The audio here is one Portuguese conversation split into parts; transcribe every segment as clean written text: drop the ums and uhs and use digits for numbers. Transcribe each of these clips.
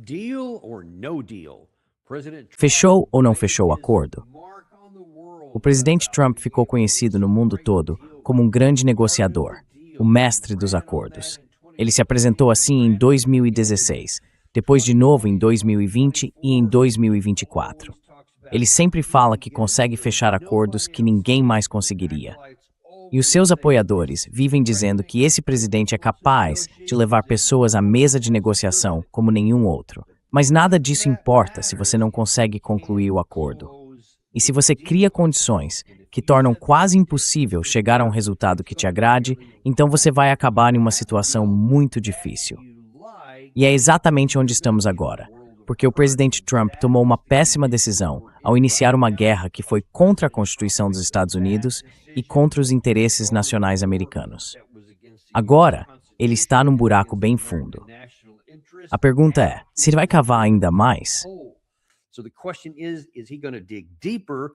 Deal or no deal? Fechou ou não fechou o acordo? O presidente Trump ficou conhecido no mundo todo como um grande negociador, o mestre dos acordos. Ele se apresentou assim em 2016, depois de novo em 2020 e em 2024. Ele sempre fala que consegue fechar acordos que ninguém mais conseguiria. E os seus apoiadores vivem dizendo que esse presidente é capaz de levar pessoas à mesa de negociação como nenhum outro. Mas nada disso importa se você não consegue concluir o acordo. E se você cria condições que tornam quase impossível chegar a um resultado que te agrade, então você vai acabar em uma situação muito difícil. E é exatamente onde estamos agora, porque o presidente Trump tomou uma péssima decisão ao iniciar uma guerra que foi contra a Constituição dos Estados Unidos e contra os interesses nacionais americanos. Agora, ele está num buraco bem fundo. A pergunta é, se ele vai cavar ainda mais? So the question is he going to dig deeper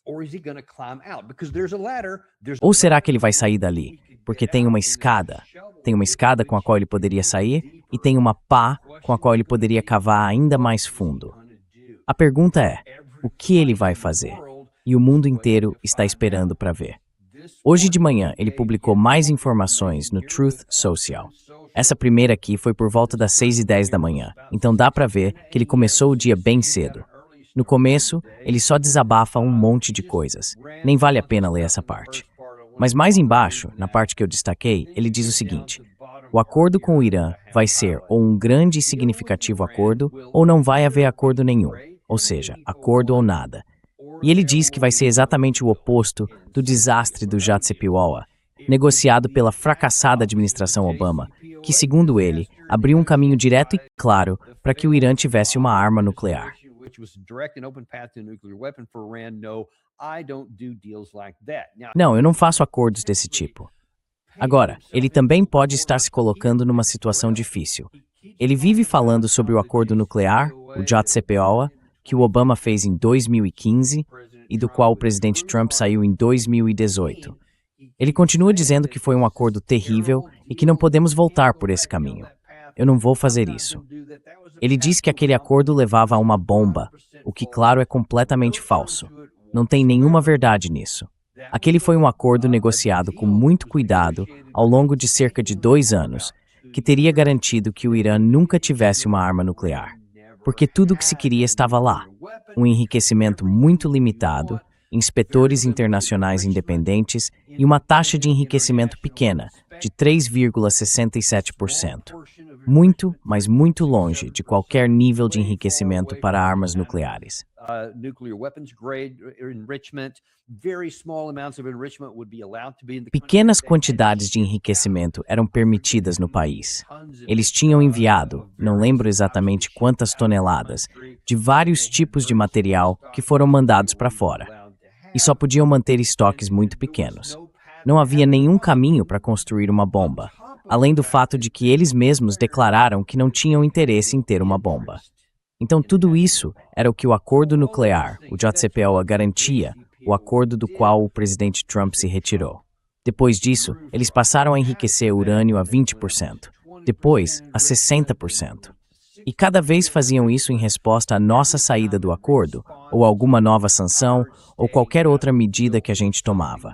or is he going to climb out? Because there's a ladder, Ou será que ele vai sair dali? Porque tem uma escada. Tem uma escada com a qual ele poderia sair e tem uma pá com a qual ele poderia cavar ainda mais fundo. A pergunta é, o que ele vai fazer? E o mundo inteiro está esperando para ver. Hoje de manhã, ele publicou mais informações no Truth Social. Essa primeira aqui foi por volta das 6h10 da manhã, então dá para ver que ele começou o dia bem cedo. No começo, ele só desabafa um monte de coisas. Nem vale a pena ler essa parte. Mas mais embaixo, na parte que eu destaquei, ele diz o seguinte: o acordo com o Irã vai ser ou um grande e significativo acordo, ou não vai haver acordo nenhum. Ou seja, acordo ou nada. E ele diz que vai ser exatamente o oposto do desastre do JCPOA, negociado pela fracassada administração Obama, que, segundo ele, abriu um caminho direto e claro para que o Irã tivesse uma arma nuclear. Não, eu não faço acordos desse tipo. Agora, ele também pode estar se colocando numa situação difícil. Ele vive falando sobre o acordo nuclear, o JCPOA, que o Obama fez em 2015 e do qual o presidente Trump saiu em 2018. Ele continua dizendo que foi um acordo terrível e que não podemos voltar por esse caminho. Eu não vou fazer isso. Ele diz que aquele acordo levava a uma bomba, o que, claro, é completamente falso. Não tem nenhuma verdade nisso. Aquele foi um acordo negociado com muito cuidado ao longo de cerca de 2 anos, que teria garantido que o Irã nunca tivesse uma arma nuclear. Porque tudo o que se queria estava lá. Um enriquecimento muito limitado, inspetores internacionais independentes e uma taxa de enriquecimento pequena, de 3,67%. Muito, mas muito longe de qualquer nível de enriquecimento para armas nucleares. Pequenas quantidades de enriquecimento eram permitidas no país. Eles tinham enviado, não lembro exatamente quantas toneladas, de vários tipos de material que foram mandados para fora. E só podiam manter estoques muito pequenos. Não havia nenhum caminho para construir uma bomba, além do fato de que eles mesmos declararam que não tinham interesse em ter uma bomba. Então tudo isso era o que o acordo nuclear, o JCPOA, garantia, o acordo do qual o presidente Trump se retirou. Depois disso, eles passaram a enriquecer urânio a 20%, depois a 60%. E cada vez faziam isso em resposta à nossa saída do acordo, ou alguma nova sanção, ou qualquer outra medida que a gente tomava.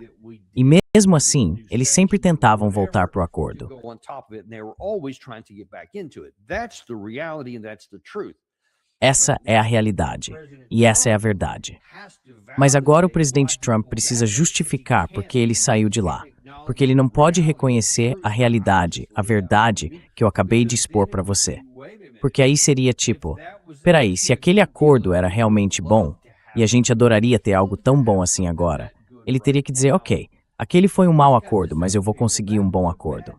E mesmo assim, eles sempre tentavam voltar para o acordo. Essa é a realidade, e essa é a verdade. Mas agora o presidente Trump precisa justificar porque ele saiu de lá, porque ele não pode reconhecer a realidade, a verdade que eu acabei de expor para você. Porque aí seria tipo, peraí, se aquele acordo era realmente bom, e a gente adoraria ter algo tão bom assim agora, ele teria que dizer, ok, aquele foi um mau acordo, mas eu vou conseguir um bom acordo.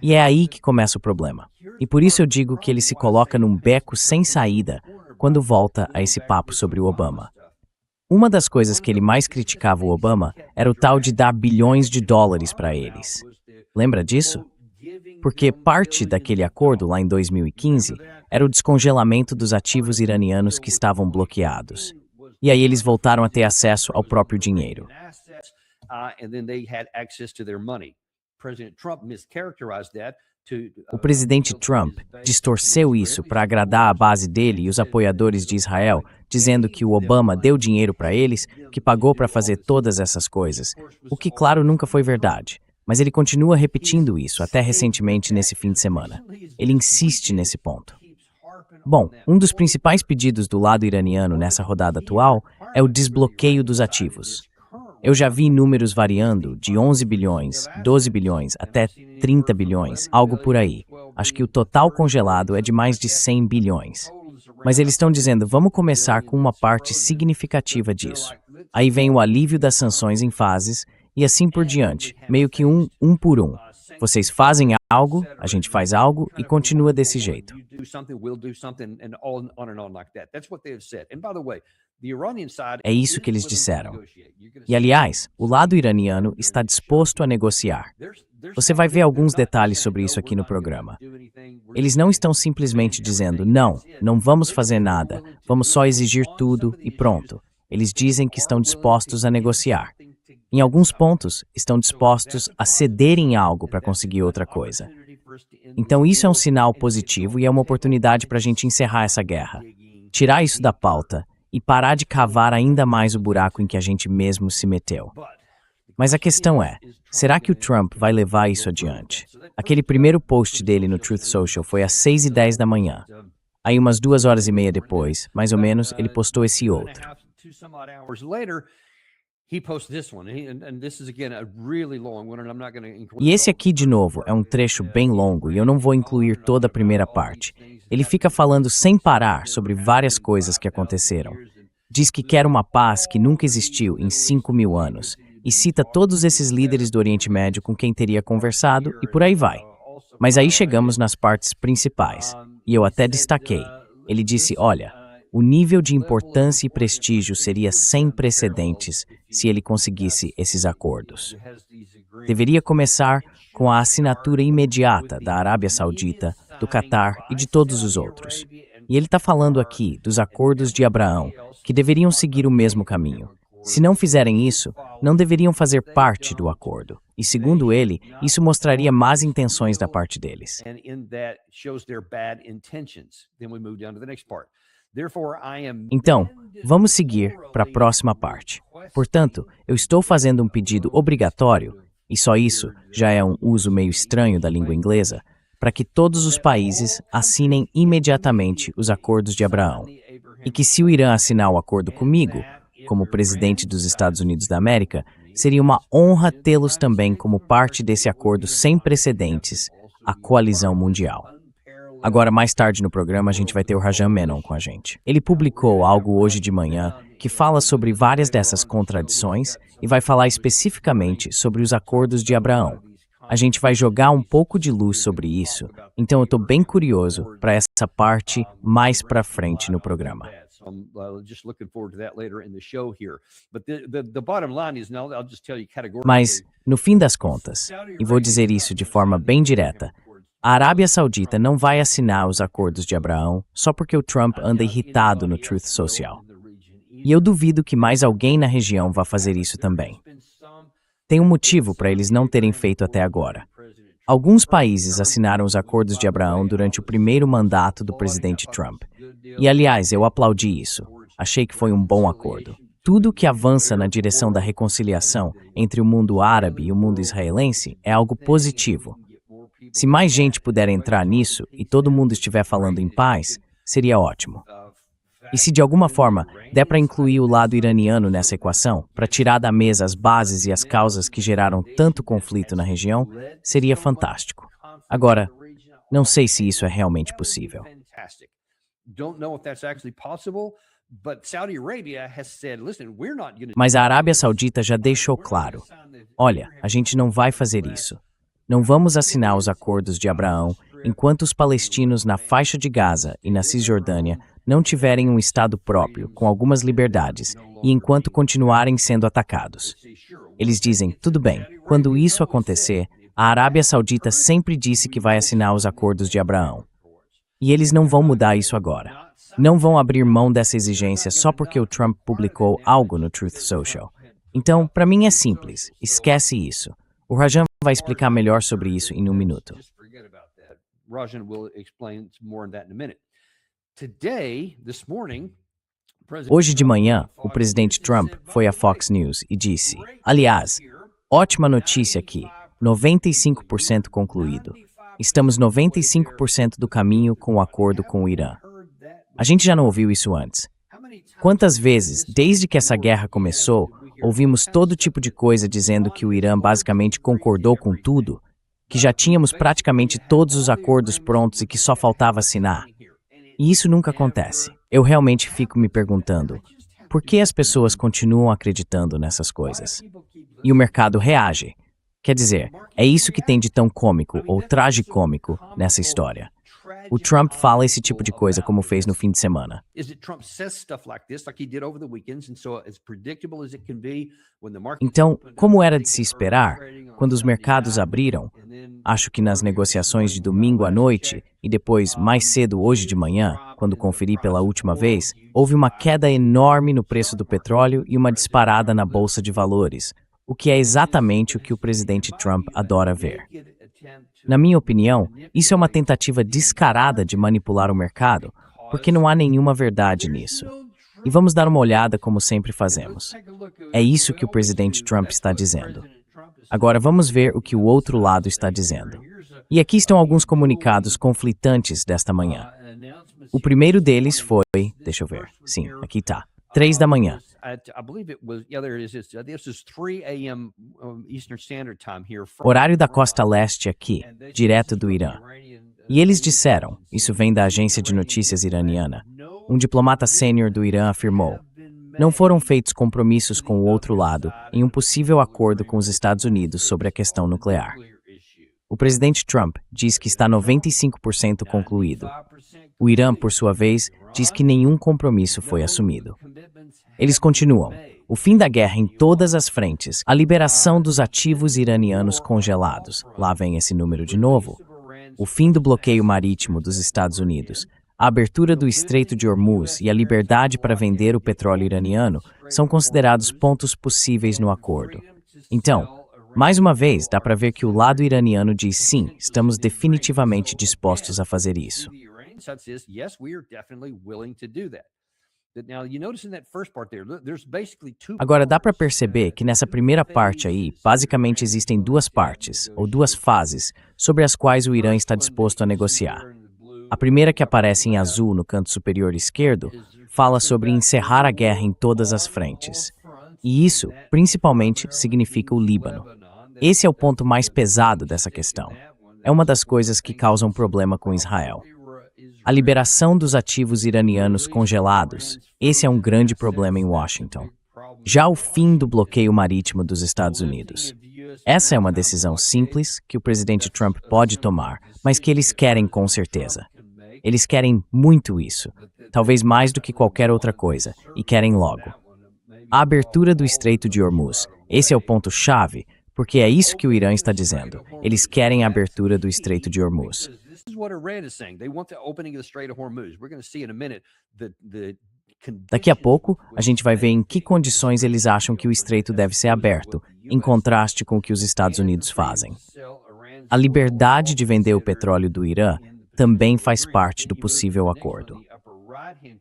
E é aí que começa o problema. E por isso eu digo que ele se coloca num beco sem saída quando volta a esse papo sobre o Obama. Uma das coisas que ele mais criticava o Obama era o tal de dar bilhões de dólares para eles. Lembra disso? Porque parte daquele acordo lá em 2015 era o descongelamento dos ativos iranianos que estavam bloqueados. E aí eles voltaram a ter acesso ao próprio dinheiro. And then they had access to their money. President Trump mischaracterized that O presidente Trump distorceu isso para agradar a base dele e os apoiadores de Israel, dizendo que o Obama deu dinheiro para eles, que pagou para fazer todas essas coisas, o que, claro, nunca foi verdade. Mas ele continua repetindo isso, até recentemente nesse fim de semana. Ele insiste nesse ponto. Bom, um dos principais pedidos do lado iraniano nessa rodada atual é o desbloqueio dos ativos. Eu já vi números variando de 11 bilhões, 12 bilhões, até 30 bilhões, algo por aí. Acho que o total congelado é de mais de 100 bilhões. Mas eles estão dizendo, vamos começar com uma parte significativa disso. Aí vem o alívio das sanções em fases e assim por diante, meio que um por um. Vocês fazem algo, a gente faz algo e continua desse jeito. É isso que eles disseram. E, aliás, o lado iraniano está disposto a negociar. Você vai ver alguns detalhes sobre isso aqui no programa. Eles não estão simplesmente dizendo, não vamos fazer nada, vamos só exigir tudo e pronto. Eles dizem que estão dispostos a negociar. Em alguns pontos, estão dispostos a cederem algo para conseguir outra coisa. Então isso é um sinal positivo e é uma oportunidade para a gente encerrar essa guerra. Tirar isso da pauta e parar de cavar ainda mais o buraco em que a gente mesmo se meteu. Mas a questão é, será que o Trump vai levar isso adiante? Aquele primeiro post dele no Truth Social foi às 6h10 da manhã. Aí umas 2h30 depois, mais ou menos, ele postou esse outro. E esse aqui, de novo, é um trecho bem longo e eu não vou incluir toda a primeira parte. Ele fica falando sem parar sobre várias coisas que aconteceram. Diz que quer uma paz que nunca existiu em 5.000 anos e cita todos esses líderes do Oriente Médio com quem teria conversado e por aí vai. Mas aí chegamos nas partes principais e eu até destaquei. Ele disse, olha, o nível de importância e prestígio seria sem precedentes se ele conseguisse esses acordos. Deveria começar com a assinatura imediata da Arábia Saudita, do Catar e de todos os outros. E ele está falando aqui dos acordos de Abraão, que deveriam seguir o mesmo caminho. Se não fizerem isso, não deveriam fazer parte do acordo. E segundo ele, isso mostraria más intenções da parte deles. Então, vamos seguir para a próxima parte. Portanto, eu estou fazendo um pedido obrigatório, e só isso já é um uso meio estranho da língua inglesa, para que todos os países assinem imediatamente os acordos de Abraão. E que se o Irã assinar o acordo comigo, como presidente dos Estados Unidos da América, seria uma honra tê-los também como parte desse acordo sem precedentes, a coalizão mundial. Agora, mais tarde no programa, a gente vai ter o Rajan Menon com a gente. Ele publicou algo hoje de manhã que fala sobre várias dessas contradições e vai falar especificamente sobre os acordos de Abraão. A gente vai jogar um pouco de luz sobre isso, então eu estou bem curioso para essa parte mais para frente no programa. Mas, no fim das contas, e vou dizer isso de forma bem direta, a Arábia Saudita não vai assinar os acordos de Abraão só porque o Trump anda irritado no Truth Social. E eu duvido que mais alguém na região vá fazer isso também. Tem um motivo para eles não terem feito até agora. Alguns países assinaram os acordos de Abraão durante o primeiro mandato do presidente Trump. E, aliás, eu aplaudi isso. Achei que foi um bom acordo. Tudo que avança na direção da reconciliação entre o mundo árabe e o mundo israelense é algo positivo. Se mais gente puder entrar nisso e todo mundo estiver falando em paz, seria ótimo. E se de alguma forma der para incluir o lado iraniano nessa equação, para tirar da mesa as bases e as causas que geraram tanto conflito na região, seria fantástico. Agora, não sei se isso é realmente possível. Mas a Arábia Saudita já deixou claro, olha, a gente não vai fazer isso. Não vamos assinar os acordos de Abraão enquanto os palestinos na faixa de Gaza e na Cisjordânia não tiverem um Estado próprio, com algumas liberdades, e enquanto continuarem sendo atacados. Eles dizem, tudo bem, quando isso acontecer, a Arábia Saudita sempre disse que vai assinar os acordos de Abraão. E eles não vão mudar isso agora. Não vão abrir mão dessa exigência só porque o Trump publicou algo no Truth Social. Então, para mim é simples, esquece isso. O Rajan vai explicar melhor sobre isso em um minuto. Rajan will explain more on that in a minute. Today, this morning, Hoje de manhã, o presidente Trump foi à Fox News e disse: aliás, ótima notícia aqui, 95% concluído. Estamos 95% do caminho com o acordo com o Irã. A gente já não ouviu isso antes. Quantas vezes, desde que essa guerra começou, ouvimos todo tipo de coisa dizendo que o Irã basicamente concordou com tudo, que já tínhamos praticamente todos os acordos prontos e que só faltava assinar. E isso nunca acontece. Eu realmente fico me perguntando, por que as pessoas continuam acreditando nessas coisas? E o mercado reage. Quer dizer, é isso que tem de tão cômico ou tragicômico nessa história. O Trump fala esse tipo de coisa como fez no fim de semana. Então, como era de se esperar, quando os mercados abriram, acho que nas negociações de domingo à noite e depois mais cedo hoje de manhã, quando conferi pela última vez, houve uma queda enorme no preço do petróleo e uma disparada na bolsa de valores, o que é exatamente o que o presidente Trump adora ver. Na minha opinião, isso é uma tentativa descarada de manipular o mercado, porque não há nenhuma verdade nisso. E vamos dar uma olhada como sempre fazemos. É isso que o presidente Trump está dizendo. Agora vamos ver o que o outro lado está dizendo. E aqui estão alguns comunicados conflitantes desta manhã. O primeiro deles foi, deixa eu ver, sim, aqui está, 3 da manhã. Horário da costa leste aqui, direto do Irã. E eles disseram, isso vem da agência de notícias iraniana, um diplomata sênior do Irã afirmou, não foram feitos compromissos com o outro lado em um possível acordo com os Estados Unidos sobre a questão nuclear. O presidente Trump diz que está 95% concluído. O Irã, por sua vez, diz que nenhum compromisso foi assumido. Eles continuam. O fim da guerra em todas as frentes, a liberação dos ativos iranianos congelados, lá vem esse número de novo, o fim do bloqueio marítimo dos Estados Unidos, a abertura do Estreito de Hormuz e a liberdade para vender o petróleo iraniano são considerados pontos possíveis no acordo. Então, mais uma vez, dá para ver que o lado iraniano diz sim, estamos definitivamente dispostos a fazer isso. Agora, dá para perceber que nessa primeira parte aí, basicamente existem duas partes, ou duas fases, sobre as quais o Irã está disposto a negociar. A primeira, que aparece em azul no canto superior esquerdo, fala sobre encerrar a guerra em todas as frentes. E isso, principalmente, significa o Líbano. Esse é o ponto mais pesado dessa questão. É uma das coisas que causam problema com Israel. A liberação dos ativos iranianos congelados, esse é um grande problema em Washington. Já o fim do bloqueio marítimo dos Estados Unidos. Essa é uma decisão simples que o presidente Trump pode tomar, mas que eles querem com certeza. Eles querem muito isso, talvez mais do que qualquer outra coisa, e querem logo. A abertura do Estreito de Hormuz, esse é o ponto-chave, porque é isso que o Irã está dizendo. Eles querem a abertura do Estreito de Hormuz. Daqui a pouco, a gente vai ver em que condições eles acham que o estreito deve ser aberto, em contraste com o que os Estados Unidos fazem. A liberdade de vender o petróleo do Irã também faz parte do possível acordo.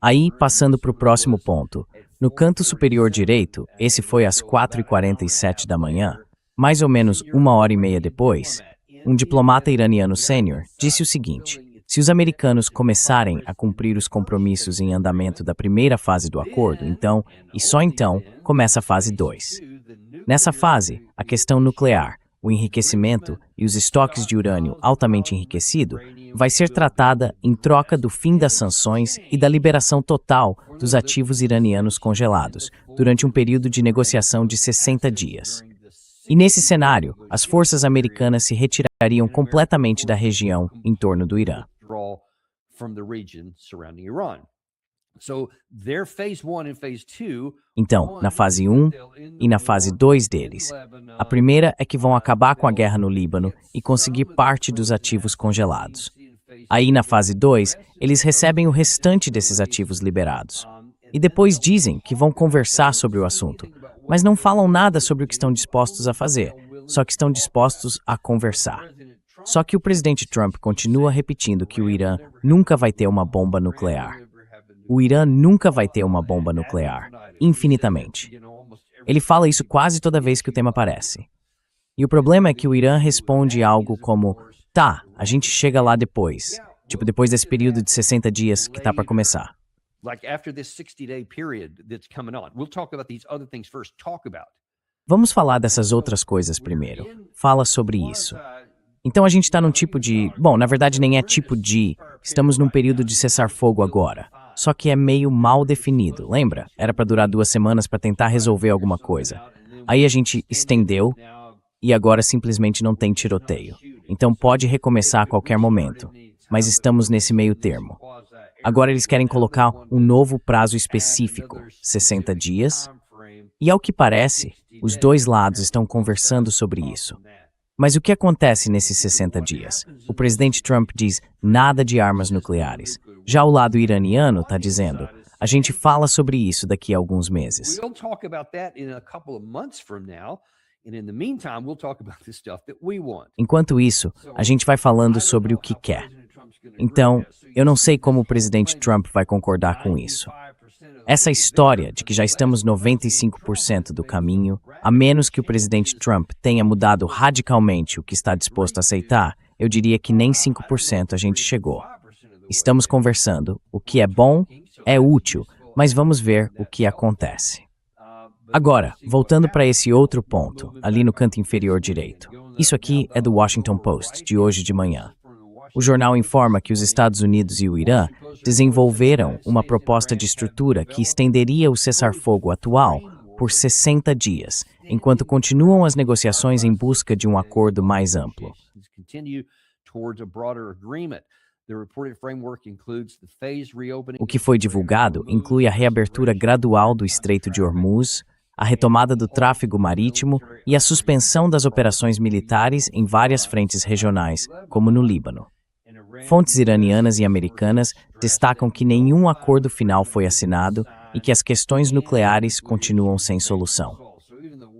Aí, passando para o próximo ponto, no canto superior direito, esse foi às 4h47 da manhã, mais ou menos 1h30 depois, um diplomata iraniano sênior disse o seguinte: se os americanos começarem a cumprir os compromissos em andamento da primeira fase do acordo, então, e só então, começa a fase 2. Nessa fase, a questão nuclear, o enriquecimento e os estoques de urânio altamente enriquecido vai ser tratada em troca do fim das sanções e da liberação total dos ativos iranianos congelados, durante um período de negociação de 60 dias. E nesse cenário, as forças americanas se retirariam completamente da região em torno do Irã. Então, na fase 1 e na fase 2 deles, a primeira é que vão acabar com a guerra no Líbano e conseguir parte dos ativos congelados. Aí, na fase 2, eles recebem o restante desses ativos liberados. E depois dizem que vão conversar sobre o assunto, mas não falam nada sobre o que estão dispostos a fazer, só que estão dispostos a conversar. Só que o presidente Trump continua repetindo que o Irã nunca vai ter uma bomba nuclear. O Irã nunca vai ter uma bomba nuclear, infinitamente. Ele fala isso quase toda vez que o tema aparece. E o problema é que o Irã responde algo como, tá, a gente chega lá depois. Tipo, depois desse período de 60 dias que tá para começar. Vamos falar dessas outras coisas primeiro. Fala sobre isso. Então a gente tá num tipo de... Bom, na verdade nem é tipo de... Estamos num período de cessar-fogo agora. Só que é meio mal definido, lembra? Era para durar 2 semanas para tentar resolver alguma coisa. Aí a gente estendeu e agora simplesmente não tem tiroteio. Então pode recomeçar a qualquer momento. Mas estamos nesse meio termo. Agora eles querem colocar um novo prazo específico, 60 dias. E ao que parece, os dois lados estão conversando sobre isso. Mas o que acontece nesses 60 dias? O presidente Trump diz nada de armas nucleares. Já o lado iraniano está dizendo, a gente fala sobre isso daqui a alguns meses. Enquanto isso, a gente vai falando sobre o que quer. Então, eu não sei como o presidente Trump vai concordar com isso. Essa história de que já estamos 95% do caminho, a menos que o presidente Trump tenha mudado radicalmente o que está disposto a aceitar, eu diria que nem 5% a gente chegou. Estamos conversando, o que é bom, é útil, mas vamos ver o que acontece. Agora, voltando para esse outro ponto, ali no canto inferior direito. Isso aqui é do Washington Post, de hoje de manhã. O jornal informa que os Estados Unidos e o Irã desenvolveram uma proposta de estrutura que estenderia o cessar-fogo atual por 60 dias, enquanto continuam as negociações em busca de um acordo mais amplo. O que foi divulgado inclui a reabertura gradual do Estreito de Hormuz, a retomada do tráfego marítimo e a suspensão das operações militares em várias frentes regionais, como no Líbano. Fontes iranianas e americanas destacam que nenhum acordo final foi assinado e que as questões nucleares continuam sem solução.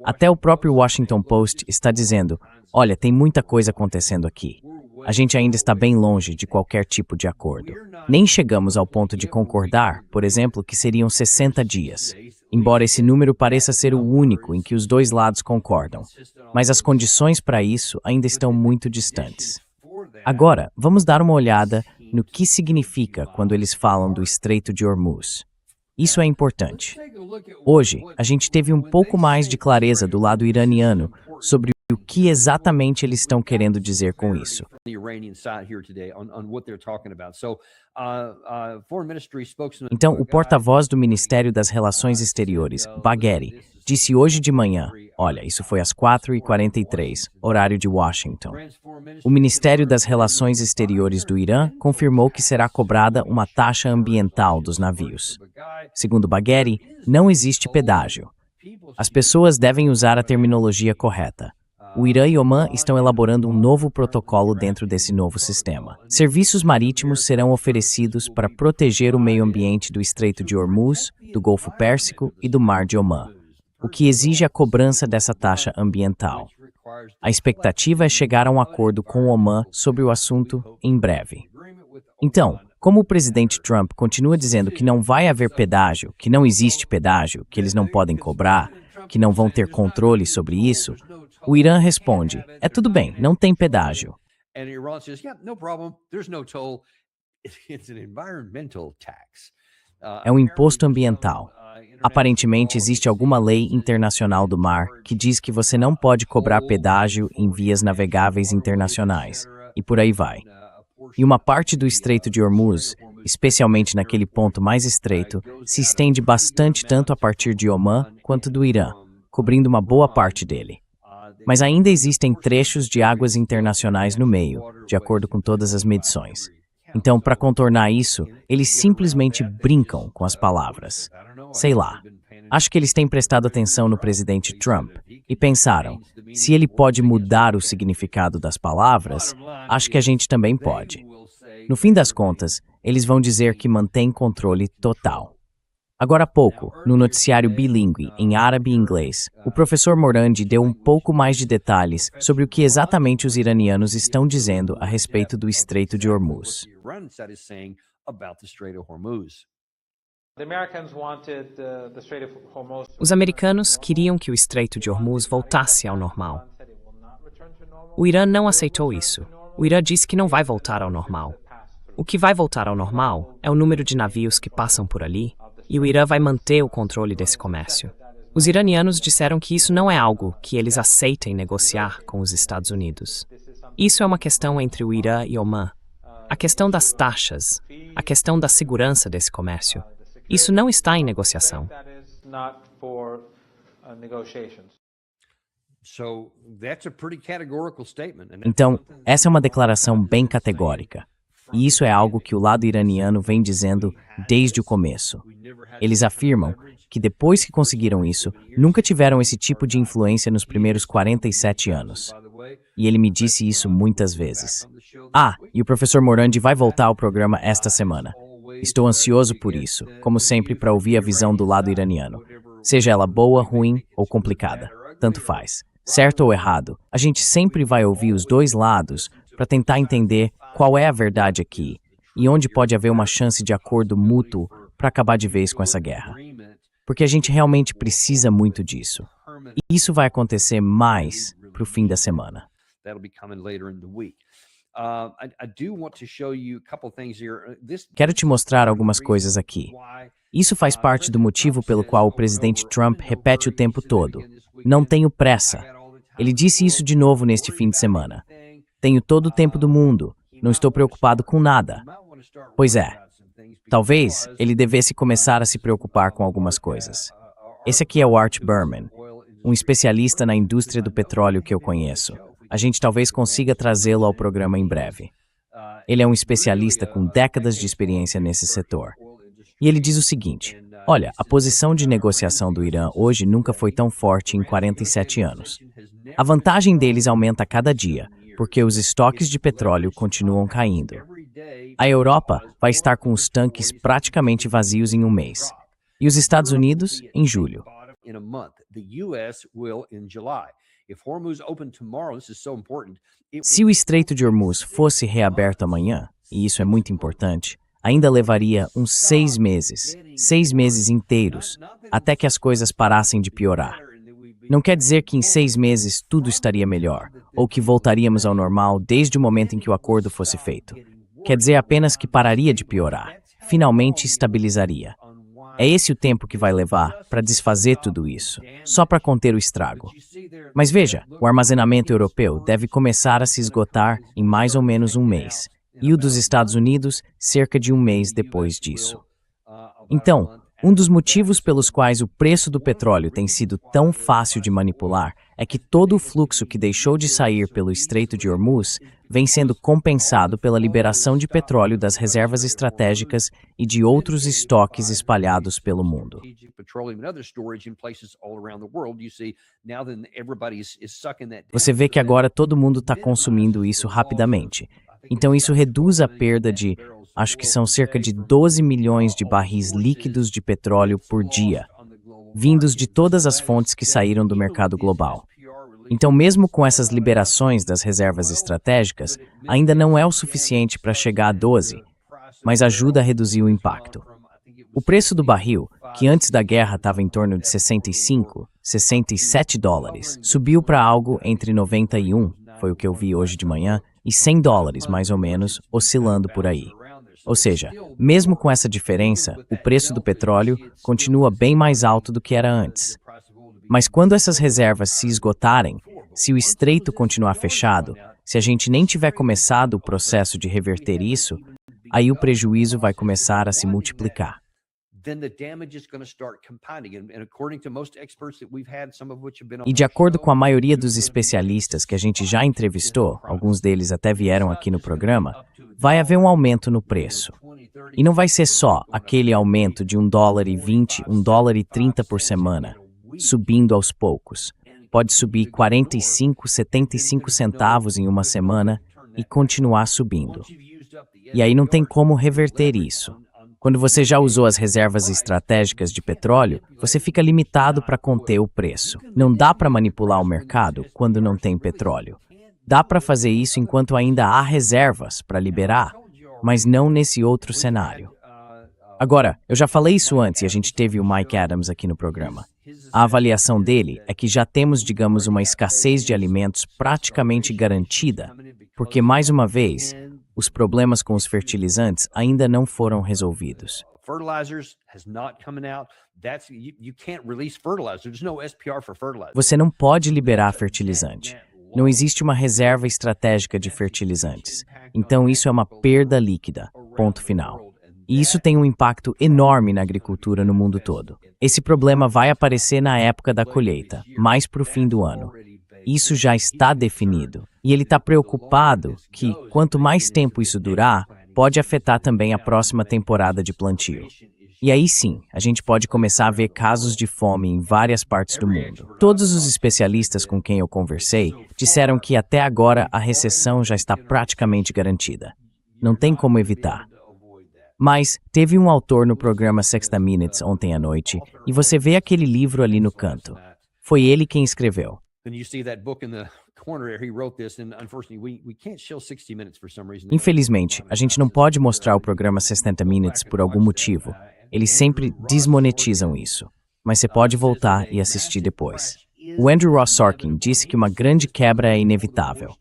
Até o próprio Washington Post está dizendo, olha, tem muita coisa acontecendo aqui. A gente ainda está bem longe de qualquer tipo de acordo. Nem chegamos ao ponto de concordar, por exemplo, que seriam 60 dias. Embora esse número pareça ser o único em que os dois lados concordam. Mas as condições para isso ainda estão muito distantes. Agora, vamos dar uma olhada no que significa quando eles falam do Estreito de Hormuz. Isso é importante. Hoje, a gente teve um pouco mais de clareza do lado iraniano sobre o que exatamente eles estão querendo dizer com isso. Então, o porta-voz do Ministério das Relações Exteriores, Bagheri, disse hoje de manhã, olha, isso foi às 4h43, horário de Washington. O Ministério das Relações Exteriores do Irã confirmou que será cobrada uma taxa ambiental dos navios. Segundo Bagheri, não existe pedágio. As pessoas devem usar a terminologia correta. O Irã e Omã estão elaborando um novo protocolo dentro desse novo sistema. Serviços marítimos serão oferecidos para proteger o meio ambiente do Estreito de Hormuz, do Golfo Pérsico e do Mar de Omã, o que exige a cobrança dessa taxa ambiental. A expectativa é chegar a um acordo com o Omã sobre o assunto em breve. Então, como o presidente Trump continua dizendo que não vai haver pedágio, que não existe pedágio, que eles não podem cobrar, que não vão ter controle sobre isso, o Irã responde, é tudo bem, não tem pedágio. É um imposto ambiental. Aparentemente, existe alguma lei internacional do mar que diz que você não pode cobrar pedágio em vias navegáveis internacionais, e por aí vai. E uma parte do Estreito de Hormuz, especialmente naquele ponto mais estreito, se estende bastante tanto a partir de Omã quanto do Irã, cobrindo uma boa parte dele. Mas ainda existem trechos de águas internacionais no meio, de acordo com todas as medições. Então, para contornar isso, eles simplesmente brincam com as palavras. Sei lá, acho que eles têm prestado atenção no presidente Trump e pensaram, se ele pode mudar o significado das palavras, acho que a gente também pode. No fim das contas, eles vão dizer que mantém controle total. Agora há pouco, no noticiário bilíngue em árabe e inglês, o professor Morandi deu um pouco mais de detalhes sobre o que exatamente os iranianos estão dizendo a respeito do Estreito de Hormuz. Os americanos queriam que o Estreito de Hormuz voltasse ao normal. O Irã não aceitou isso. O Irã disse que não vai voltar ao normal. O que vai voltar ao normal é o número de navios que passam por ali, e o Irã vai manter o controle desse comércio. Os iranianos disseram que isso não é algo que eles aceitem negociar com os Estados Unidos. Isso é uma questão entre o Irã e Omã. A questão das taxas, a questão da segurança desse comércio. Isso não está em negociação. Então, essa é uma declaração bem categórica. E isso é algo que o lado iraniano vem dizendo desde o começo. Eles afirmam que depois que conseguiram isso, nunca tiveram esse tipo de influência nos primeiros 47 anos. E ele me disse isso muitas vezes. E o professor Morandi vai voltar ao programa esta semana. Estou ansioso por isso, como sempre, para ouvir a visão do lado iraniano. Seja ela boa, ruim ou complicada, tanto faz. Certo ou errado, a gente sempre vai ouvir os dois lados para tentar entender qual é a verdade aqui e onde pode haver uma chance de acordo mútuo para acabar de vez com essa guerra. Porque a gente realmente precisa muito disso. E isso vai acontecer mais para o fim da semana. Quero te mostrar algumas coisas aqui. Isso faz parte do motivo pelo qual o presidente Trump repete o tempo todo: não tenho pressa. Ele disse isso de novo neste fim de semana. Tenho todo o tempo do mundo, não estou preocupado com nada. Pois é, talvez ele devesse começar a se preocupar com algumas coisas. Esse aqui é o Art Berman, um especialista na indústria do petróleo que eu conheço. A gente talvez consiga trazê-lo ao programa em breve. Ele é um especialista com décadas de experiência nesse setor. E ele diz o seguinte: olha, a posição de negociação do Irã hoje nunca foi tão forte em 47 anos. A vantagem deles aumenta a cada dia, porque os estoques de petróleo continuam caindo. A Europa vai estar com os tanques praticamente vazios em um mês. E os Estados Unidos, em julho. Se o Estreito de Hormuz fosse reaberto amanhã, e isso é muito importante, ainda levaria uns 6 meses inteiros, até que as coisas parassem de piorar. Não quer dizer que em 6 meses tudo estaria melhor, ou que voltaríamos ao normal desde o momento em que o acordo fosse feito. Quer dizer apenas que pararia de piorar, finalmente estabilizaria. É esse o tempo que vai levar para desfazer tudo isso, só para conter o estrago. Mas veja, o armazenamento europeu deve começar a se esgotar em mais ou menos um mês, e o dos Estados Unidos cerca de um mês depois disso. Então, um dos motivos pelos quais o preço do petróleo tem sido tão fácil de manipular é que todo o fluxo que deixou de sair pelo Estreito de Hormuz vem sendo compensado pela liberação de petróleo das reservas estratégicas e de outros estoques espalhados pelo mundo. Você vê que agora todo mundo está consumindo isso rapidamente. Então isso reduz a perda de, acho que são cerca de 12 milhões de barris líquidos de petróleo por dia, vindos de todas as fontes que saíram do mercado global. Então, mesmo com essas liberações das reservas estratégicas, ainda não é o suficiente para chegar a 12, mas ajuda a reduzir o impacto. O preço do barril, que antes da guerra estava em torno de 65, 67 dólares, subiu para algo entre 91, foi o que eu vi hoje de manhã, e 100 dólares, mais ou menos, oscilando por aí. Ou seja, mesmo com essa diferença, o preço do petróleo continua bem mais alto do que era antes. Mas quando essas reservas se esgotarem, se o estreito continuar fechado, se a gente nem tiver começado o processo de reverter isso, aí o prejuízo vai começar a se multiplicar. E de acordo com a maioria dos especialistas que a gente já entrevistou, alguns deles até vieram aqui no programa, vai haver um aumento no preço. E não vai ser só aquele aumento de $1,20, $1,30 por semana, subindo aos poucos. Pode subir 45, 75 centavos em uma semana e continuar subindo. E aí não tem como reverter isso. Quando você já usou as reservas estratégicas de petróleo, você fica limitado para conter o preço. Não dá para manipular o mercado quando não tem petróleo. Dá para fazer isso enquanto ainda há reservas para liberar, mas não nesse outro cenário. Agora, eu já falei isso antes e a gente teve o Mike Adams aqui no programa. A avaliação dele é que já temos, digamos, uma escassez de alimentos praticamente garantida, porque, mais uma vez, os problemas com os fertilizantes ainda não foram resolvidos. Você não pode liberar fertilizante. Não existe uma reserva estratégica de fertilizantes. Então isso é uma perda líquida. Ponto final. E isso tem um impacto enorme na agricultura no mundo todo. Esse problema vai aparecer na época da colheita, mais para o fim do ano. Isso já está definido. E ele está preocupado que, quanto mais tempo isso durar, pode afetar também a próxima temporada de plantio. E aí sim, a gente pode começar a ver casos de fome em várias partes do mundo. Todos os especialistas com quem eu conversei disseram que até agora a recessão já está praticamente garantida. Não tem como evitar. Mas teve um autor no programa 60 Minutes ontem à noite e você vê aquele livro ali no canto. Foi ele quem escreveu. Infelizmente, a gente não pode mostrar o programa 60 Minutes por algum motivo. Eles sempre desmonetizam isso. Mas você pode voltar e assistir depois. O Andrew Ross Sorkin disse que uma grande quebra é inevitável.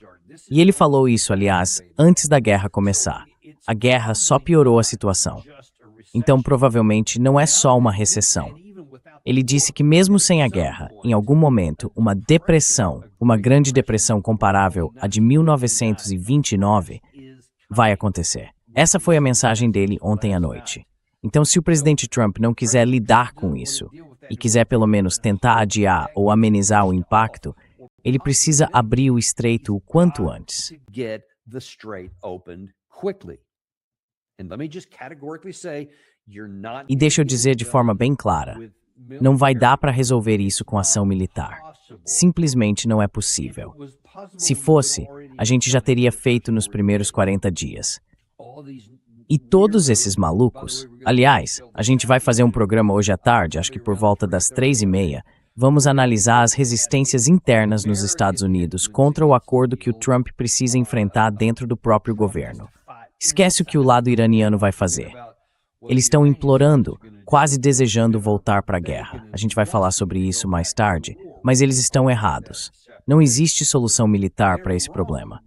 E ele falou isso, aliás, antes da guerra começar. A guerra só piorou a situação. Então, provavelmente, não é só uma recessão. Ele disse que mesmo sem a guerra, em algum momento, uma depressão, uma grande depressão comparável à de 1929, vai acontecer. Essa foi a mensagem dele ontem à noite. Então, se o presidente Trump não quiser lidar com isso, e quiser pelo menos tentar adiar ou amenizar o impacto, ele precisa abrir o estreito o quanto antes. E deixa eu dizer de forma bem clara, não vai dar para resolver isso com ação militar. Simplesmente não é possível. Se fosse, a gente já teria feito nos primeiros 40 dias. E todos esses malucos, aliás, a gente vai fazer um programa hoje à tarde, acho que por volta das 3h30, vamos analisar as resistências internas nos Estados Unidos contra o acordo que o Trump precisa enfrentar dentro do próprio governo. Esquece o que o lado iraniano vai fazer. Eles estão implorando, quase desejando voltar para a guerra. A gente vai falar sobre isso mais tarde, mas eles estão errados. Não existe solução militar para esse problema.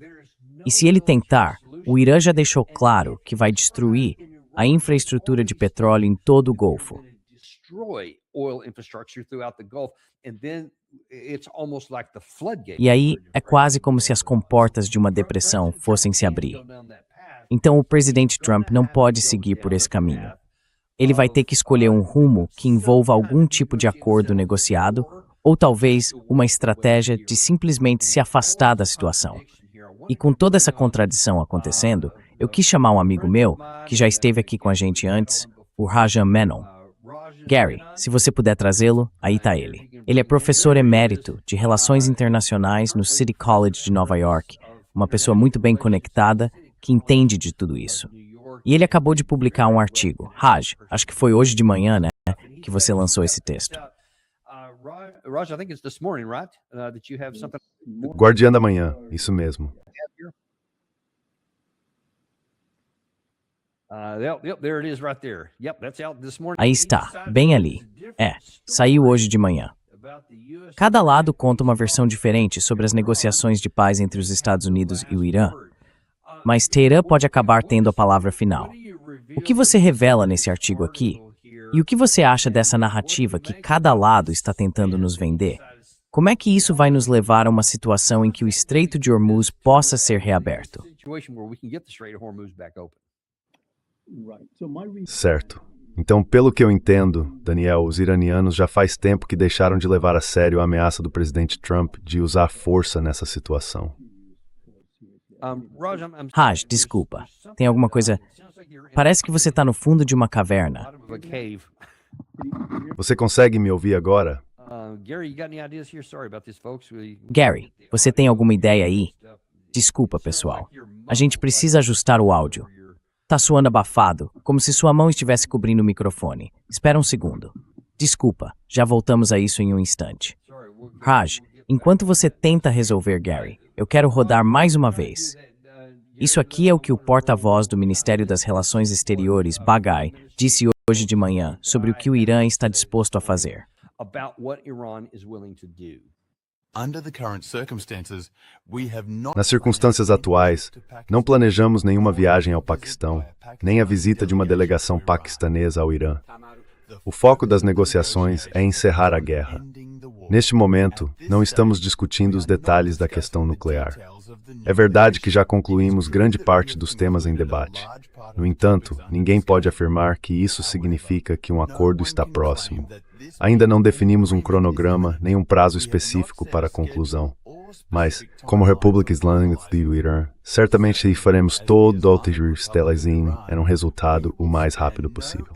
E se ele tentar, o Irã já deixou claro que vai destruir a infraestrutura de petróleo em todo o Golfo. E aí é quase como se as comportas de uma depressão fossem se abrir. Então o presidente Trump não pode seguir por esse caminho. Ele vai ter que escolher um rumo que envolva algum tipo de acordo negociado ou talvez uma estratégia de simplesmente se afastar da situação. E com toda essa contradição acontecendo, eu quis chamar um amigo meu, que já esteve aqui com a gente antes, o Rajan Menon. Gary, se você puder trazê-lo, aí está ele. Ele é professor emérito de Relações Internacionais no City College de Nova York, uma pessoa muito bem conectada, que entende de tudo isso. E ele acabou de publicar um artigo. Raj, acho que foi hoje de manhã, né, que você lançou esse texto. Guardiã da Manhã, isso mesmo. Aí está, bem ali. Saiu hoje de manhã. Cada lado conta uma versão diferente sobre as negociações de paz entre os Estados Unidos e o Irã, mas Teherã pode acabar tendo a palavra final. O que você revela nesse artigo aqui? E o que você acha dessa narrativa que cada lado está tentando nos vender? Como é que isso vai nos levar a uma situação em que o Estreito de Hormuz possa ser reaberto? Certo. Então, pelo que eu entendo, Daniel, os iranianos já faz tempo que deixaram de levar a sério a ameaça do presidente Trump de usar força nessa situação. Raj, desculpa. Tem alguma coisa... Parece que você está no fundo de uma caverna. Você consegue me ouvir agora? Gary, você tem alguma ideia aí? Desculpa, pessoal. A gente precisa ajustar o áudio. Tá soando abafado, como se sua mão estivesse cobrindo o microfone. Espera um segundo. Desculpa, já voltamos a isso em um instante. Raj, enquanto você tenta resolver Gary, eu quero rodar mais uma vez. Isso aqui é o que o porta-voz do Ministério das Relações Exteriores, Bagai, disse hoje de manhã sobre o que o Irã está disposto a fazer. Nas circunstâncias atuais, não planejamos nenhuma viagem ao Paquistão, nem a visita de uma delegação paquistanesa ao Irã. O foco das negociações é encerrar a guerra. Neste momento, não estamos discutindo os detalhes da questão nuclear. É verdade que já concluímos grande parte dos temas em debate. No entanto, ninguém pode afirmar que isso significa que um acordo está próximo. Ainda não definimos um cronograma nem um prazo específico para a conclusão. Mas, como República Islâmica do Irã, certamente faremos todo o que estabelecido em um resultado o mais rápido possível.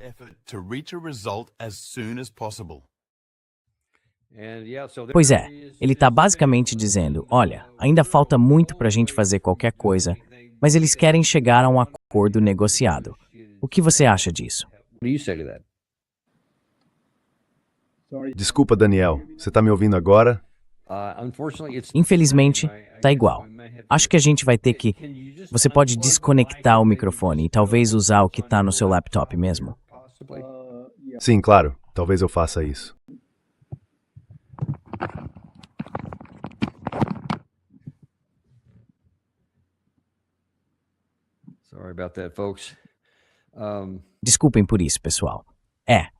Pois é, ele está basicamente dizendo, olha, ainda falta muito para a gente fazer qualquer coisa, mas eles querem chegar a um acordo negociado. O que você acha disso? Desculpa, Daniel, você está me ouvindo agora? Infelizmente, tá igual. Acho que a gente vai ter que... Você pode desconectar o microfone e talvez usar o que está no seu laptop mesmo? Sim, claro. Talvez eu faça isso. Desculpem por isso, pessoal.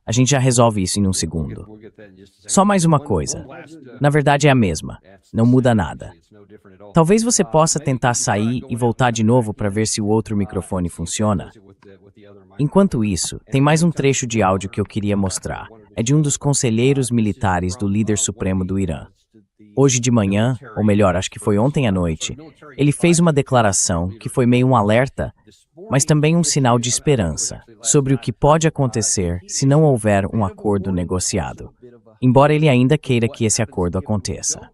A gente já resolve isso em um segundo. Só mais uma coisa. Na verdade é a mesma. Não muda nada. Talvez você possa tentar sair e voltar de novo para ver se o outro microfone funciona. Enquanto isso, tem mais um trecho de áudio que eu queria mostrar. É de um dos conselheiros militares do líder supremo do Irã. Hoje de manhã, ou melhor, acho que foi ontem à noite, ele fez uma declaração que foi meio um alerta, mas também um sinal de esperança sobre o que pode acontecer se não houver um acordo negociado, embora ele ainda queira que esse acordo aconteça.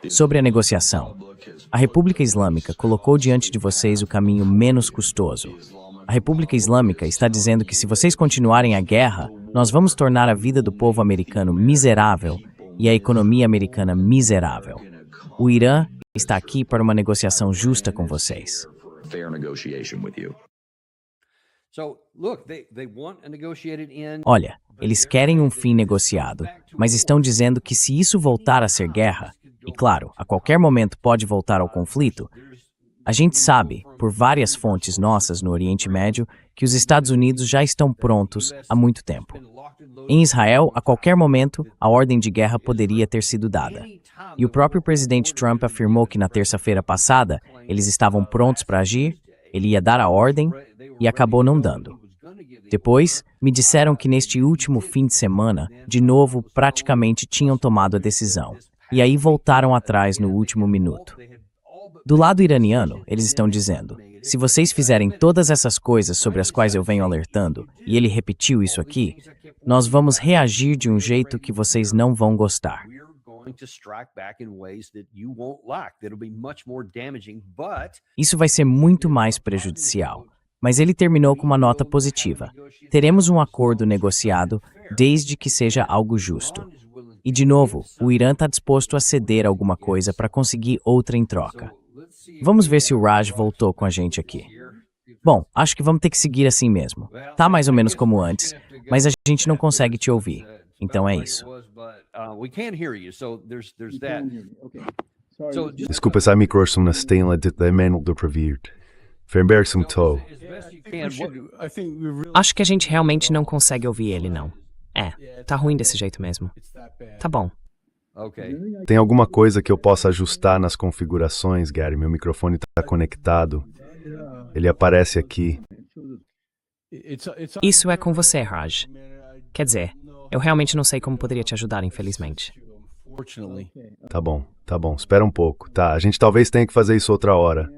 Sobre a negociação, a República Islâmica colocou diante de vocês o caminho menos custoso. A República Islâmica está dizendo que se vocês continuarem a guerra, nós vamos tornar a vida do povo americano miserável e a economia americana miserável. O Irã está aqui para uma negociação justa com vocês. Olha, eles querem um fim negociado, mas estão dizendo que se isso voltar a ser guerra, e claro, a qualquer momento pode voltar ao conflito, a gente sabe, por várias fontes nossas no Oriente Médio, que os Estados Unidos já estão prontos há muito tempo. Em Israel, a qualquer momento, a ordem de guerra poderia ter sido dada. E o próprio presidente Trump afirmou que na terça-feira passada, eles estavam prontos para agir, ele ia dar a ordem, e acabou não dando. Depois, me disseram que neste último fim de semana, de novo, praticamente tinham tomado a decisão. E aí voltaram atrás no último minuto. Do lado iraniano, eles estão dizendo, se vocês fizerem todas essas coisas sobre as quais eu venho alertando, e ele repetiu isso aqui, nós vamos reagir de um jeito que vocês não vão gostar. Isso vai ser muito mais prejudicial. Mas ele terminou com uma nota positiva. Teremos um acordo negociado desde que seja algo justo. E, de novo, o Irã está disposto a ceder alguma coisa para conseguir outra em troca. Vamos ver se o Raj voltou com a gente aqui. Bom, acho que vamos ter que seguir assim mesmo. Tá mais ou menos como antes, mas a gente não consegue te ouvir. Então é isso. Desculpa, essa microfonia na stela de menor do previrt. Fernbergsum Toe. Acho que a gente realmente não consegue ouvir ele, não. Tá ruim desse jeito mesmo. Tá bom. Tem alguma coisa que eu possa ajustar nas configurações, Gary? Meu microfone está conectado. Ele aparece aqui. Isso é com você, Raj. Quer dizer, eu realmente não sei como poderia te ajudar, infelizmente. Tá bom. Espera um pouco. Tá, a gente talvez tenha que fazer isso outra hora.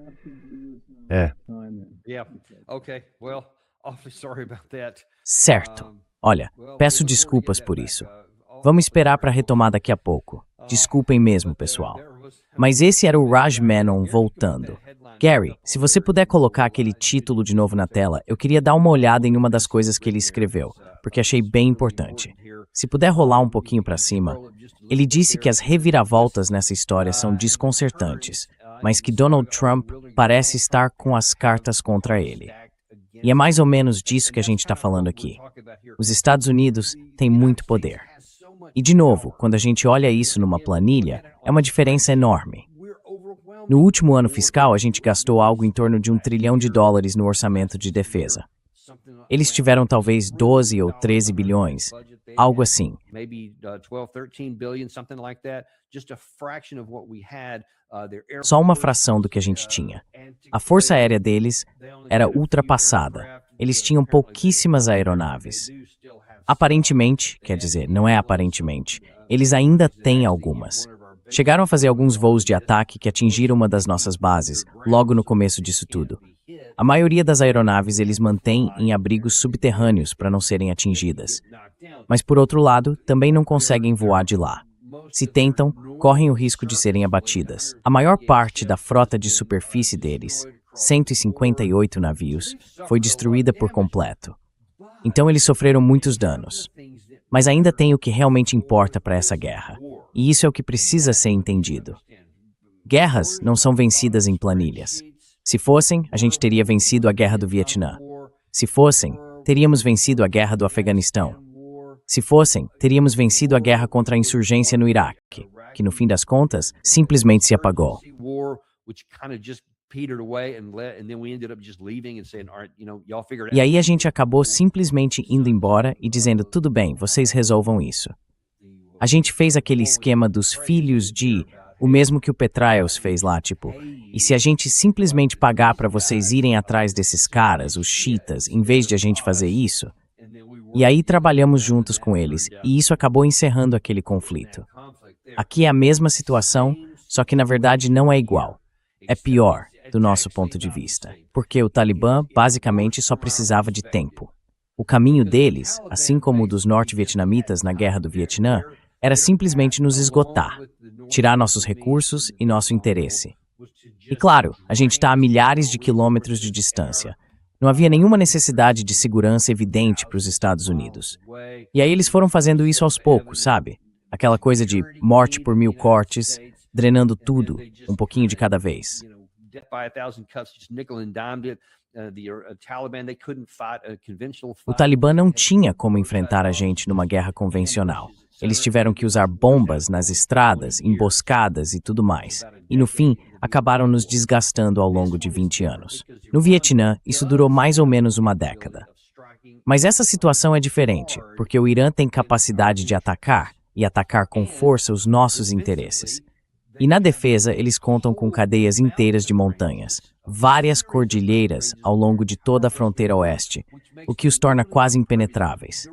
Certo. Olha, peço desculpas por isso. Vamos esperar para retomar daqui a pouco. Desculpem mesmo, pessoal. Mas esse era o Raj Menon voltando. Gary, se você puder colocar aquele título de novo na tela, eu queria dar uma olhada em uma das coisas que ele escreveu, porque achei bem importante. Se puder rolar um pouquinho para cima, ele disse que as reviravoltas nessa história são desconcertantes, mas que Donald Trump parece estar com as cartas contra ele. E é mais ou menos disso que a gente está falando aqui. Os Estados Unidos têm muito poder. E, de novo, quando a gente olha isso numa planilha, é uma diferença enorme. No último ano fiscal, a gente gastou algo em torno de $1 trilhão no orçamento de defesa. Eles tiveram talvez 12 ou 13 bilhões, algo assim. Só uma fração do que a gente tinha. A força aérea deles era ultrapassada. Eles tinham pouquíssimas aeronaves. Aparentemente, quer dizer, não é aparentemente, eles ainda têm algumas. Chegaram a fazer alguns voos de ataque que atingiram uma das nossas bases, logo no começo disso tudo. A maioria das aeronaves eles mantêm em abrigos subterrâneos para não serem atingidas. Mas, por outro lado, também não conseguem voar de lá. Se tentam, correm o risco de serem abatidas. A maior parte da frota de superfície deles, 158 navios, foi destruída por completo. Então eles sofreram muitos danos. Mas ainda tem o que realmente importa para essa guerra. E isso é o que precisa ser entendido. Guerras não são vencidas em planilhas. Se fossem, a gente teria vencido a guerra do Vietnã. Se fossem, teríamos vencido a guerra do Afeganistão. Se fossem, teríamos vencido a guerra contra a insurgência no Iraque, que no fim das contas, simplesmente se apagou. E aí a gente acabou simplesmente indo embora e dizendo, tudo bem, vocês resolvam isso. A gente fez aquele esquema dos filhos de, o mesmo que o Petraeus fez lá, tipo, e se a gente simplesmente pagar para vocês irem atrás desses caras, os cheetahs, em vez de a gente fazer isso? E aí trabalhamos juntos com eles, e isso acabou encerrando aquele conflito. Aqui é a mesma situação, só que na verdade não é igual. É pior, do nosso ponto de vista, porque o Talibã basicamente só precisava de tempo. O caminho deles, assim como o dos norte-vietnamitas na Guerra do Vietnã, era simplesmente nos esgotar, tirar nossos recursos e nosso interesse. E claro, a gente está a milhares de quilômetros de distância. Não havia nenhuma necessidade de segurança evidente para os Estados Unidos. E aí eles foram fazendo isso aos poucos, sabe? Aquela coisa de morte por 1000 cortes, drenando tudo, um pouquinho de cada vez. O Talibã não tinha como enfrentar a gente numa guerra convencional. Eles tiveram que usar bombas nas estradas, emboscadas e tudo mais. E no fim, acabaram nos desgastando ao longo de 20 anos. No Vietnã, isso durou mais ou menos uma década. Mas essa situação é diferente, porque o Irã tem capacidade de atacar, e atacar com força os nossos interesses. E na defesa, eles contam com cadeias inteiras de montanhas, várias cordilheiras ao longo de toda a fronteira oeste, o que os torna quase impenetráveis.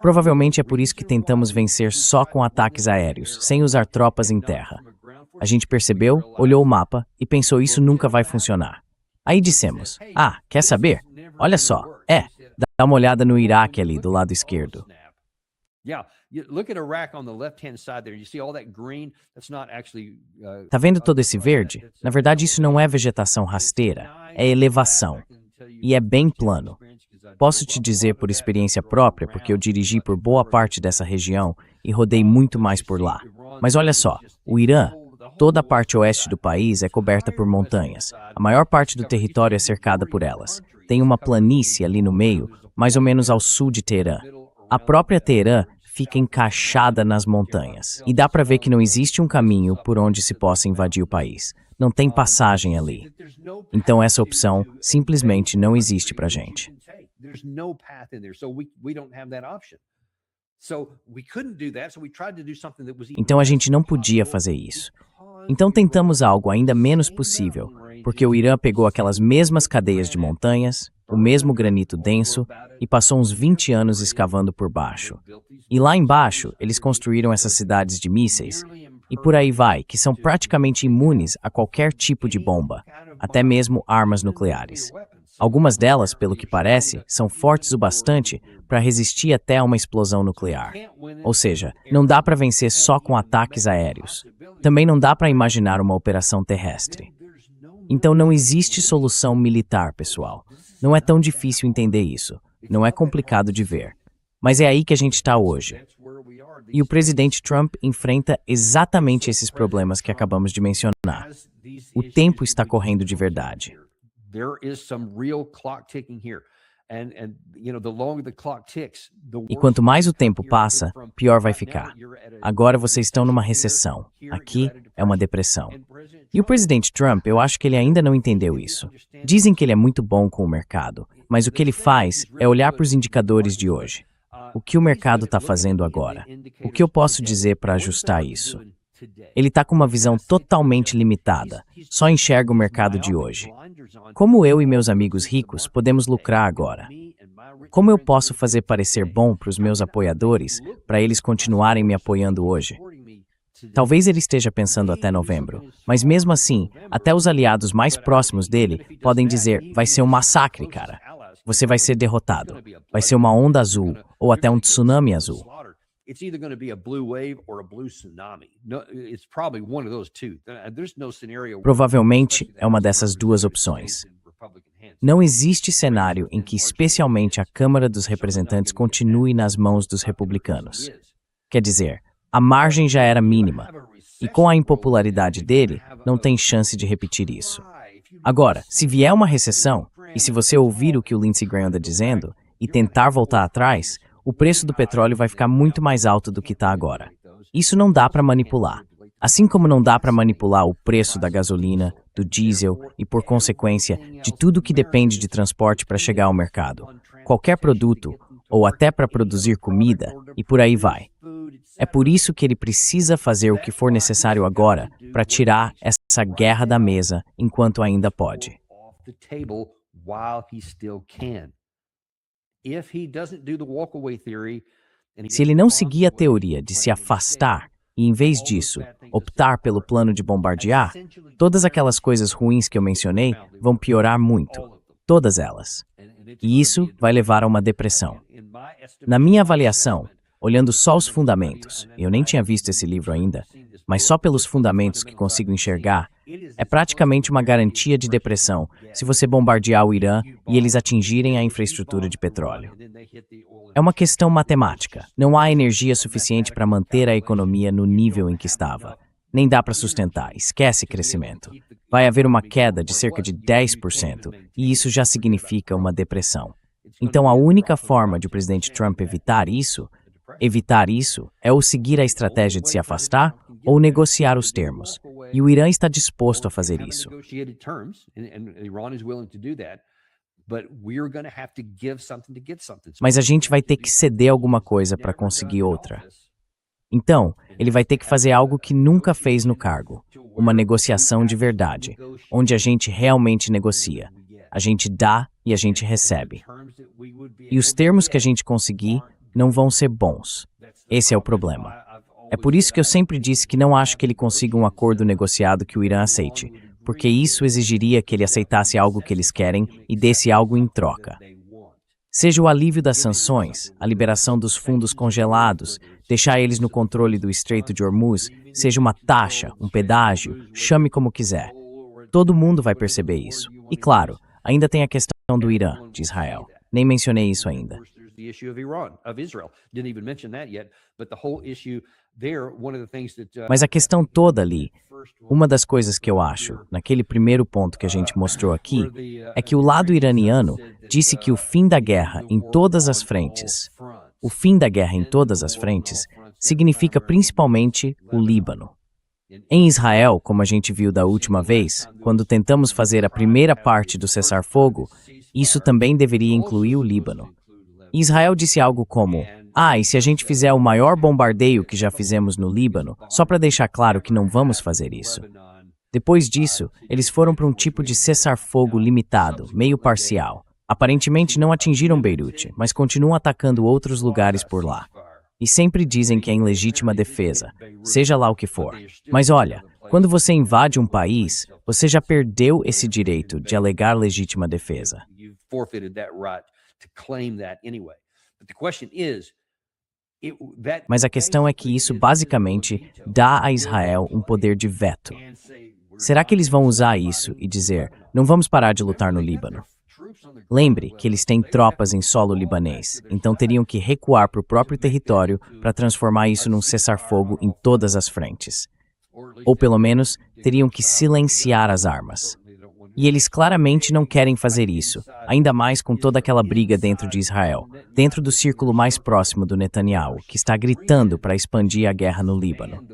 Provavelmente é por isso que tentamos vencer só com ataques aéreos, sem usar tropas em terra. A gente percebeu, olhou o mapa e pensou isso nunca vai funcionar. Aí dissemos, quer saber? Olha só, dá uma olhada no Iraque ali do lado esquerdo. Tá vendo todo esse verde? Na verdade, isso não é vegetação rasteira, é elevação. E é bem plano. Posso te dizer por experiência própria, porque eu dirigi por boa parte dessa região e rodei muito mais por lá. Mas olha só, o Irã, toda a parte oeste do país é coberta por montanhas. A maior parte do território é cercada por elas. Tem uma planície ali no meio, mais ou menos ao sul de Teherã. A própria Teherã fica encaixada nas montanhas. E dá para ver que não existe um caminho por onde se possa invadir o país. Não tem passagem ali. Então essa opção simplesmente não existe pra gente. Então a gente não podia fazer isso. Então tentamos algo ainda menos possível, porque o Irã pegou aquelas mesmas cadeias de montanhas, o mesmo granito denso, e passou uns 20 anos escavando por baixo. E lá embaixo, eles construíram essas cidades de mísseis, e por aí vai, que são praticamente imunes a qualquer tipo de bomba, até mesmo armas nucleares. Algumas delas, pelo que parece, são fortes o bastante para resistir até a uma explosão nuclear. Ou seja, não dá para vencer só com ataques aéreos. Também não dá para imaginar uma operação terrestre. Então não existe solução militar, pessoal. Não é tão difícil entender isso. Não é complicado de ver. Mas é aí que a gente está hoje. E o presidente Trump enfrenta exatamente esses problemas que acabamos de mencionar. O tempo está correndo de verdade. E quanto mais o tempo passa, pior vai ficar. Agora vocês estão numa recessão. Aqui é uma depressão. E o presidente Trump, eu acho que ele ainda não entendeu isso. Dizem que ele é muito bom com o mercado, mas o que ele faz é olhar para os indicadores de hoje. O que o mercado está fazendo agora? O que eu posso dizer para ajustar isso? Ele está com uma visão totalmente limitada, só enxerga o mercado de hoje. Como eu e meus amigos ricos podemos lucrar agora? Como eu posso fazer parecer bom para os meus apoiadores, para eles continuarem me apoiando hoje? Talvez ele esteja pensando até novembro, mas mesmo assim, até os aliados mais próximos dele podem dizer, vai ser um massacre, cara. Você vai ser derrotado. Vai ser uma onda azul, ou até um tsunami azul. Provavelmente é uma dessas duas opções. Não existe cenário em que especialmente a Câmara dos Representantes continue nas mãos dos republicanos. Quer dizer, a margem já era mínima, e com a impopularidade dele, não tem chance de repetir isso. Agora, se vier uma recessão, e se você ouvir o que o Lindsey Graham anda dizendo, e tentar voltar atrás, o preço do petróleo vai ficar muito mais alto do que está agora. Isso não dá para manipular. Assim como não dá para manipular o preço da gasolina, do diesel e, por consequência, de tudo que depende de transporte para chegar ao mercado. Qualquer produto, ou até para produzir comida, e por aí vai. É por isso que ele precisa fazer o que for necessário agora para tirar essa guerra da mesa enquanto ainda pode. Se ele não seguir a teoria de se afastar e, em vez disso, optar pelo plano de bombardear, todas aquelas coisas ruins que eu mencionei vão piorar muito. Todas elas. E isso vai levar a uma depressão. Na minha avaliação, olhando só os fundamentos, eu nem tinha visto esse livro ainda, mas só pelos fundamentos que consigo enxergar, é praticamente uma garantia de depressão se você bombardear o Irã e eles atingirem a infraestrutura de petróleo. É uma questão matemática. Não há energia suficiente para manter a economia no nível em que estava. Nem dá para sustentar. Esquece crescimento. Vai haver uma queda de cerca de 10%, e isso já significa uma depressão. Então a única forma de o presidente Trump evitar isso é ou seguir a estratégia de se afastar ou negociar os termos. E o Irã está disposto a fazer isso. Mas a gente vai ter que ceder alguma coisa para conseguir outra. Então, ele vai ter que fazer algo que nunca fez no cargo, uma negociação de verdade, onde a gente realmente negocia. A gente dá e a gente recebe. E os termos que a gente conseguir não vão ser bons. Esse é o problema. É por isso que eu sempre disse que não acho que ele consiga um acordo negociado que o Irã aceite, porque isso exigiria que ele aceitasse algo que eles querem e desse algo em troca. Seja o alívio das sanções, a liberação dos fundos congelados, deixar eles no controle do Estreito de Hormuz, seja uma taxa, um pedágio, chame como quiser. Todo mundo vai perceber isso. E claro, ainda tem a questão do Irã, de Israel. Nem mencionei isso ainda. Mas a questão toda ali, uma das coisas que eu acho, naquele primeiro ponto que a gente mostrou aqui, é que o lado iraniano disse que o fim da guerra em todas as frentes, significa principalmente o Líbano. Em Israel, como a gente viu da última vez, quando tentamos fazer a primeira parte do cessar-fogo, isso também deveria incluir o Líbano. Israel disse algo como, e se a gente fizer o maior bombardeio que já fizemos no Líbano, só para deixar claro que não vamos fazer isso. Depois disso, eles foram para um tipo de cessar-fogo limitado, meio parcial. Aparentemente não atingiram Beirute, mas continuam atacando outros lugares por lá. E sempre dizem que é em legítima defesa, seja lá o que for. Mas olha, quando você invade um país, você já perdeu esse direito de alegar legítima defesa. Mas a questão é que isso basicamente dá a Israel um poder de veto. Será que eles vão usar isso e dizer, não vamos parar de lutar no Líbano? Lembre que eles têm tropas em solo libanês, então teriam que recuar para o próprio território para transformar isso num cessar-fogo em todas as frentes. Ou pelo menos, teriam que silenciar as armas. E eles claramente não querem fazer isso, ainda mais com toda aquela briga dentro de Israel, dentro do círculo mais próximo do Netanyahu, que está gritando para expandir a guerra no Líbano.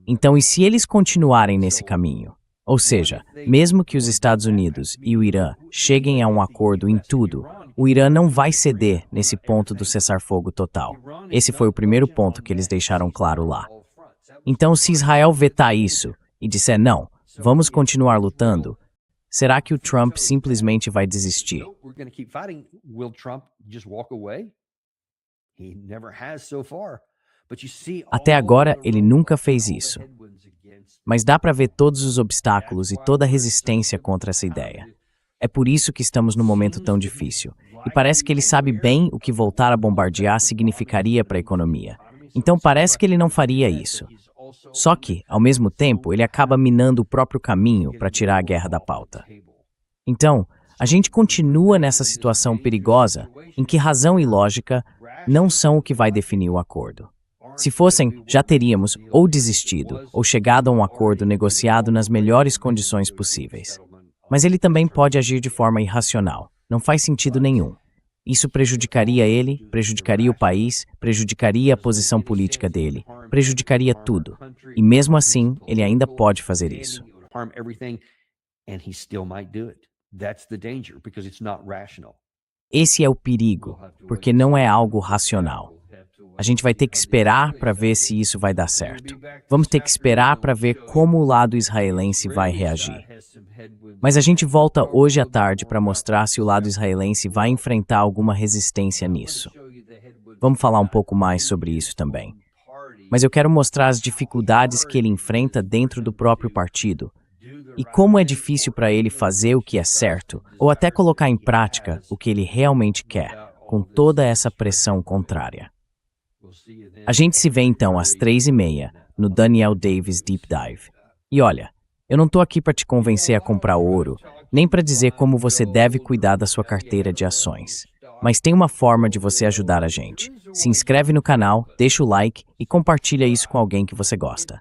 Então, e se eles continuarem nesse caminho? Ou seja, mesmo que os Estados Unidos e o Irã cheguem a um acordo em tudo, o Irã não vai ceder nesse ponto do cessar-fogo total. Esse foi o primeiro ponto que eles deixaram claro lá. Então, se Israel vetar isso e disser não, vamos continuar lutando, será que o Trump simplesmente vai desistir? Até agora, ele nunca fez isso. Mas dá para ver todos os obstáculos e toda a resistência contra essa ideia. É por isso que estamos num momento tão difícil. E parece que ele sabe bem o que voltar a bombardear significaria para a economia. Então parece que ele não faria isso. Só que, ao mesmo tempo, ele acaba minando o próprio caminho para tirar a guerra da pauta. Então, a gente continua nessa situação perigosa em que razão e lógica não são o que vai definir o acordo. Se fossem, já teríamos ou desistido ou chegado a um acordo negociado nas melhores condições possíveis. Mas ele também pode agir de forma irracional. Não faz sentido nenhum. Isso prejudicaria ele, prejudicaria o país, prejudicaria a posição política dele, prejudicaria tudo. E mesmo assim, ele ainda pode fazer isso. Esse é o perigo, porque não é algo racional. A gente vai ter que esperar para ver se isso vai dar certo. Vamos ter que esperar para ver como o lado israelense vai reagir. Mas a gente volta hoje à tarde para mostrar se o lado israelense vai enfrentar alguma resistência nisso. Vamos falar um pouco mais sobre isso também. Mas eu quero mostrar as dificuldades que ele enfrenta dentro do próprio partido e como é difícil para ele fazer o que é certo ou até colocar em prática o que ele realmente quer, com toda essa pressão contrária. A gente se vê então às 3h30 no Daniel Davis Deep Dive. E olha, eu não estou aqui para te convencer a comprar ouro, nem para dizer como você deve cuidar da sua carteira de ações. Mas tem uma forma de você ajudar a gente. Se inscreve no canal, deixa o like e compartilha isso com alguém que você gosta.